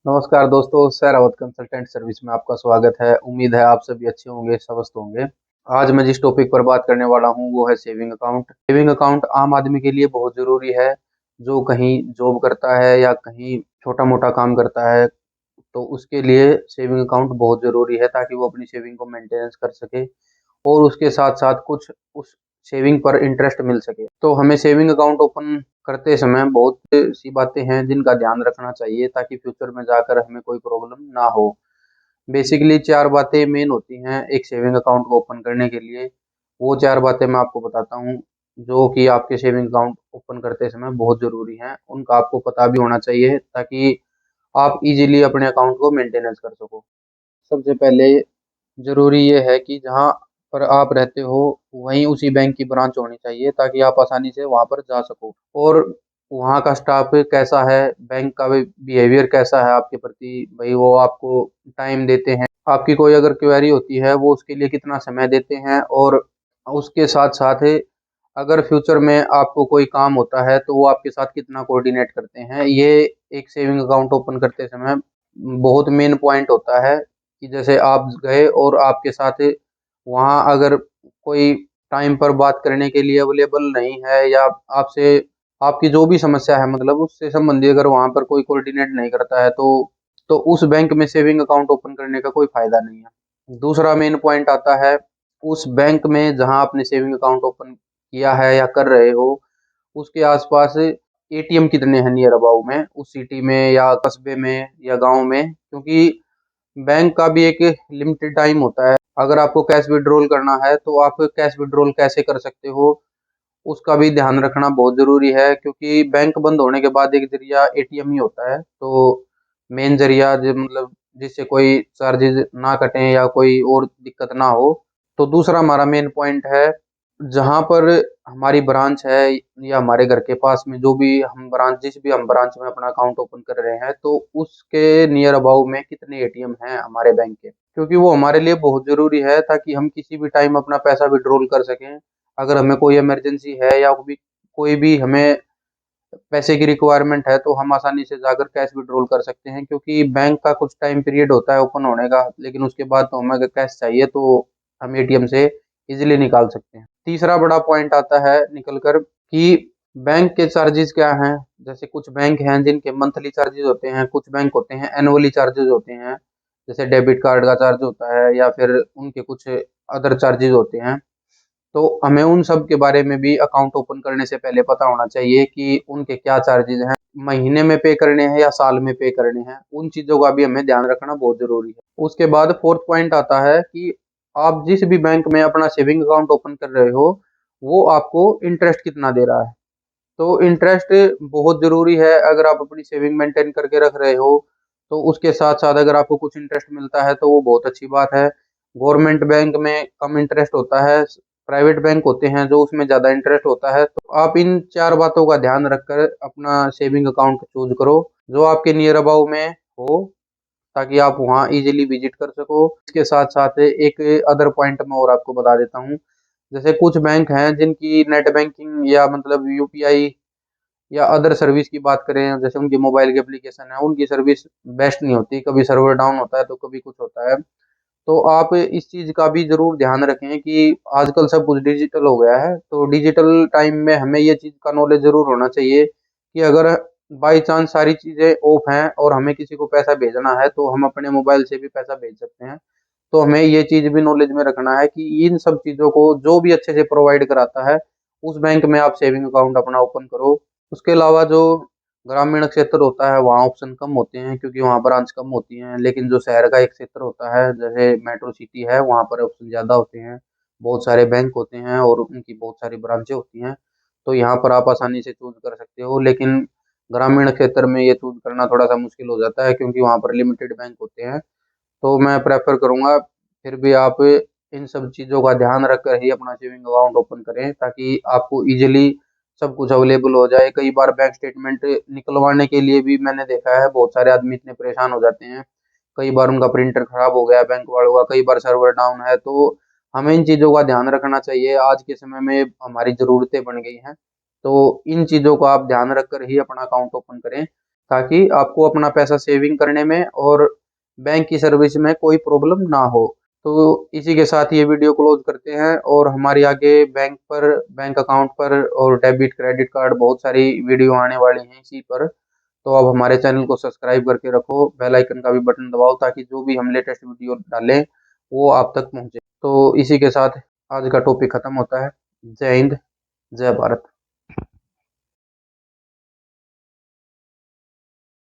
नमस्कार दोस्तों, सैरावत consultant service में आपका स्वागत है। उम्मीद है आप सभी अच्छे होंगे, स्वस्थ होंगे। आज मैं जिस टॉपिक पर बात करने वाला हूं वो है सेविंग अकाउंट। सेविंग अकाउंट आम आदमी के लिए बहुत ज़रूरी है, जो कहीं जॉब करता है या कहीं छोटा मोटा काम करता है। तो उसके लिए सेविंग अकाउंट बहुत ज़रूरी है ताकि वो अपनी सेविंग को मेंटेनेंस कर सके और उसके साथ साथ कुछ उस सेविंग पर इंटरेस्ट मिल सके। तो हमें सेविंग अकाउंट ओपन करते समय बहुत सी बातें हैं जिनका ध्यान रखना चाहिए ताकि फ्यूचर में जाकर हमें कोई प्रॉब्लम ना हो। बेसिकली चार बातें मेन होती हैं एक सेविंग अकाउंट को ओपन करने के लिए। वो चार बातें मैं आपको बताता हूँ जो कि आपके सेविंग अकाउंट ओपन करते समय बहुत ज़रूरी हैं। उनका आपको पता भी होना चाहिए ताकि आप इजीली अपने अकाउंट को मेंटेनेंस कर सको। सबसे पहले ज़रूरी ये है कि जहाँ पर आप रहते हो वहीं उसी बैंक की ब्रांच होनी चाहिए ताकि आप आसानी से वहाँ पर जा सको। और वहाँ का स्टाफ कैसा है, बैंक का बिहेवियर कैसा है आपके प्रति, भाई वो आपको टाइम देते हैं, आपकी कोई अगर क्वेरी होती है वो उसके लिए कितना समय देते हैं। और उसके साथ साथ अगर फ्यूचर में आपको कोई काम होता है तो वो आपके साथ कितना कोऑर्डिनेट करते हैं। ये एक सेविंग अकाउंट ओपन करते समय बहुत मेन पॉइंट होता है कि जैसे आप गए और आपके साथ वहाँ अगर कोई टाइम पर बात करने के लिए अवेलेबल नहीं है या आपसे आपकी जो भी समस्या है मतलब उससे संबंधित अगर वहाँ पर कोई कोऑर्डिनेट नहीं करता है तो उस बैंक में सेविंग अकाउंट ओपन करने का कोई फायदा नहीं है। दूसरा मेन पॉइंट आता है उस बैंक में जहाँ आपने सेविंग अकाउंट ओपन किया है या कर रहे हो उसके आसपास एटीएम कितने हैं नियर अबाउट में, उस सिटी में या कस्बे में या गांव में, क्योंकि बैंक का भी एक लिमिटेड टाइम होता है। अगर आपको कैश विड्रॉल करना है तो आप कैश विड्रॉल कैसे कर सकते हो उसका भी ध्यान रखना बहुत ज़रूरी है, क्योंकि बैंक बंद होने के बाद एक जरिया एटीएम ही होता है। तो मेन जरिया मतलब जिससे कोई चार्जेज ना कटें या कोई और दिक्कत ना हो। तो दूसरा हमारा मेन पॉइंट है जहाँ पर हमारी ब्रांच है या हमारे घर के पास में जो भी हम ब्रांच जिस भी हम ब्रांच में अपना अकाउंट ओपन कर रहे हैं तो उसके नियर अबाउट में कितने एटीएम हैं हमारे बैंक के, क्योंकि वो हमारे लिए बहुत ज़रूरी है ताकि हम किसी भी टाइम अपना पैसा विड्रॉल कर सकें। अगर हमें कोई इमरजेंसी है या कोई भी हमें पैसे की रिक्वायरमेंट है तो हम आसानी से जाकर कैश विड्रॉल कर सकते हैं, क्योंकि बैंक का कुछ टाइम पीरियड होता है ओपन होने का, लेकिन उसके बाद तो हमें अगर कैश चाहिए तो हम एटीएम से इजीली निकाल सकते हैं। तीसरा बड़ा पॉइंट आता है निकल कर कि बैंक के चार्जेस क्या हैं। जैसे कुछ बैंक हैं जिनके मंथली चार्जेस होते हैं, कुछ बैंक होते हैं एनुअली चार्जेस होते हैं, जैसे डेबिट कार्ड का चार्ज होता है या फिर उनके कुछ अदर चार्जेस होते हैं। तो हमें उन सब के बारे में भी अकाउंट ओपन करने से पहले पता होना चाहिए कि उनके क्या चार्जेस हैं, महीने में पे करने हैं या साल में पे करने हैं। उन चीज़ों का भी हमें ध्यान रखना बहुत ज़रूरी है। उसके बाद फोर्थ पॉइंट आता है कि आप जिस भी बैंक में अपना सेविंग अकाउंट ओपन कर रहे हो वो आपको इंटरेस्ट कितना दे रहा है। तो इंटरेस्ट बहुत ज़रूरी है। अगर आप अपनी सेविंग मेंटेन करके रख रहे हो तो उसके साथ साथ अगर आपको कुछ इंटरेस्ट मिलता है तो वो बहुत अच्छी बात है। गवर्नमेंट बैंक में कम इंटरेस्ट होता है, प्राइवेट बैंक होते हैं जो उसमें ज़्यादा इंटरेस्ट होता है। तो आप इन चार बातों का ध्यान रखकर अपना सेविंग अकाउंट चूज करो जो आपके नियर अबाउट में हो ताकि आप वहाँ इजीली विजिट कर सको। इसके साथ साथ एक अदर पॉइंट मैं और आपको बता देता हूँ। जैसे कुछ बैंक हैं जिनकी नेट बैंकिंग या मतलब यूपीआई या अदर सर्विस की बात करें, जैसे उनकी मोबाइल की एप्लीकेशन है उनकी सर्विस बेस्ट नहीं होती, कभी सर्वर डाउन होता है तो कभी कुछ होता है। तो आप इस चीज़ का भी ज़रूर ध्यान रखें कि आजकल सब कुछ डिजिटल हो गया है, तो डिजिटल टाइम में हमें ये चीज़ का नॉलेज ज़रूर होना चाहिए कि अगर बाई चांस सारी चीज़ें ऑफ हैं और हमें किसी को पैसा भेजना है तो हम अपने मोबाइल से भी पैसा भेज सकते हैं। तो हमें ये चीज़ भी नॉलेज में रखना है कि इन सब चीज़ों को जो भी अच्छे से प्रोवाइड कराता है उस बैंक में आप सेविंग अकाउंट अपना ओपन करो। उसके अलावा जो ग्रामीण क्षेत्र होता है वहाँ ऑप्शन कम होते हैं क्योंकि वहाँ ब्रांच कम होती हैं, लेकिन जो शहर का एक क्षेत्र होता है जैसे मेट्रो सिटी है वहाँ पर ऑप्शन ज़्यादा होते हैं, बहुत सारे बैंक होते हैं और उनकी बहुत सारी ब्रांचें होती हैं। तो यहाँ पर आप आसानी से चूज कर सकते हो, लेकिन ग्रामीण क्षेत्र में ये चूज करना थोड़ा सा मुश्किल हो जाता है क्योंकि वहाँ पर लिमिटेड बैंक होते हैं। तो मैं प्रेफर करूँगा फिर भी आप इन सब चीज़ों का ध्यान रखकर ही अपना सेविंग अकाउंट ओपन करें ताकि आपको ईज़िली सब कुछ अवेलेबल हो जाए। कई बार बैंक स्टेटमेंट निकलवाने के लिए भी मैंने देखा है बहुत सारे आदमी इतने परेशान हो जाते हैं। कई बार उनका प्रिंटर खराब हो गया बैंक वालों का, कई बार सर्वर डाउन है। तो हमें इन चीज़ों का ध्यान रखना चाहिए, आज के समय में हमारी ज़रूरतें बन गई हैं। तो इन चीज़ों को आप ध्यान रखकर ही अपना अकाउंट ओपन करें ताकि आपको अपना पैसा सेविंग करने में और बैंक की सर्विस में कोई प्रॉब्लम ना हो। तो इसी के साथ ये वीडियो क्लोज करते हैं, और हमारी आगे बैंक अकाउंट पर और डेबिट क्रेडिट कार्ड बहुत सारी वीडियो आने वाली हैं इसी पर। तो अब हमारे चैनल को सब्सक्राइब करके रखो, बेल आइकन का भी बटन दबाओ ताकि जो भी हम लेटेस्ट वीडियो डालें वो आप तक पहुंचे। तो इसी के साथ आज का टॉपिक खत्म होता है। जय हिंद, जय भारत।